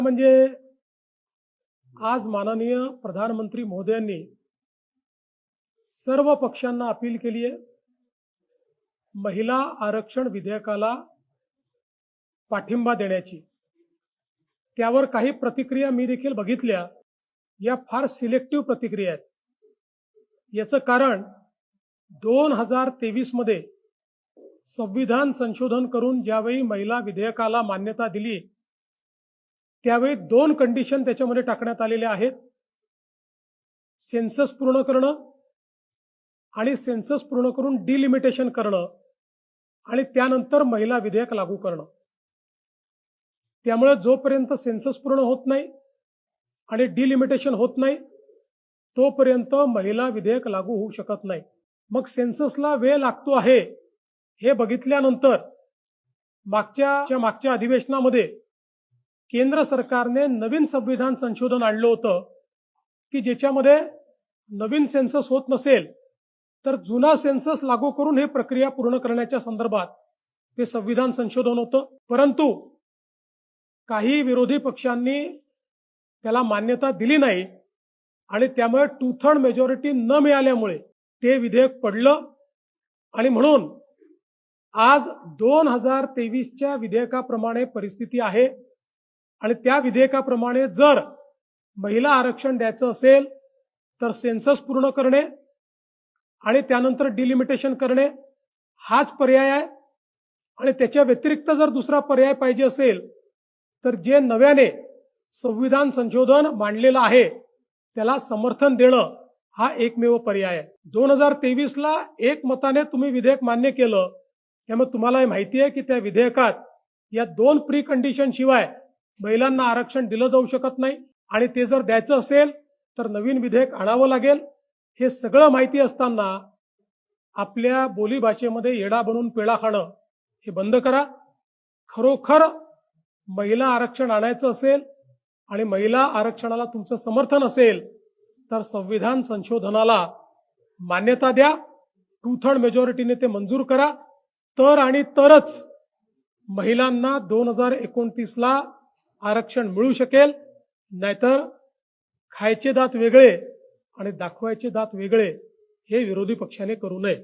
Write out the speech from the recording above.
म्हणजे आज माननीय प्रधानमंत्री महोदयांनी सर्व पक्षांना अपील केली आहे, महिला आरक्षण विधेयकाला पाठिंबा देण्याची। त्यावर काही प्रतिक्रिया मी देखील बघितल्या, या फार सिलेक्टिव्ह प्रतिक्रिया आहेत। याचं कारण 2023 मध्ये संविधान संशोधन करून ज्यावेळी महिला विधेयकाला मान्यता दिली, त्यावेळी 2 कंडिशन त्याच्यामध्ये टाकण्यात आलेल्या आहेत। सेन्सस पूर्ण करणं आणि सेन्सस पूर्ण करून डिलिमिटेशन करणं आणि त्यानंतर महिला विधेयक लागू करणं। त्यामुळे जोपर्यंत सेन्सस पूर्ण होत नाही आणि डिलिमिटेशन होत नाही तोपर्यंत महिला विधेयक लागू होऊ शकत नाही। मग सेन्ससला वेळ लागतो आहे हे बघितल्यानंतर मागच्या अधिवेशनामध्ये केंद्र सरकारने नवीन संविधान संशोधन आणलं होतं की ज्याच्यामध्ये नवीन सेन्सस होत नसेल तर जुना सेन्सस लागू करून हे प्रक्रिया पूर्ण करण्याच्या संदर्भात ते संविधान संशोधन होतं। परंतु काही विरोधी पक्षांनी त्याला मान्यता दिली नाही आणि त्यामुळे 2/3 मेजॉरिटी न मिळाल्यामुळे ते विधेयक पडलं आणि म्हणून आज 2023च्या विधेयकाप्रमाणे परिस्थिती आहे आणि त्या विधेयकाप्रमाणे जर महिला आरक्षण द्यायचं असेल तर सेन्सस पूर्ण करणे आणि त्यानंतर डिलिमिटेशन करणे हाच पर्याय आहे। आणि त्याच्या व्यतिरिक्त जर दुसरा पर्याय पाहिजे असेल तर जे नव्याने संविधान संशोधन मांडलेलं आहे त्याला समर्थन देणं हा एकमेव पर्याय आहे। 2023ला एकमताने तुम्ही विधेयक मान्य केलं, त्यामुळे तुम्हाला माहिती आहे की त्या विधेयकात या 2 प्री कंडिशन शिवाय महिलांना आरक्षण दिलं जाऊ शकत नाही आणि ते जर द्यायचं असेल तर नवीन विधेयक आणावं लागेल। हे सगळं माहिती असताना आपल्या बोलीभाषेमध्ये येडा बनून पेढा खाणं हे बंद करा। खरोखर महिला आरक्षण आणायचं असेल आणि महिला आरक्षणाला तुमचं समर्थन असेल तर संविधान संशोधनाला मान्यता द्या, 2/3 मेजॉरिटीने ते मंजूर करा, तर आणि तरच महिलांना 2029ला आरक्षण मिळू शकेल। नाहीतर खायचे दात वेगळे आणि दाखवायचे दात वेगळे हे विरोधी पक्षाने करू नये।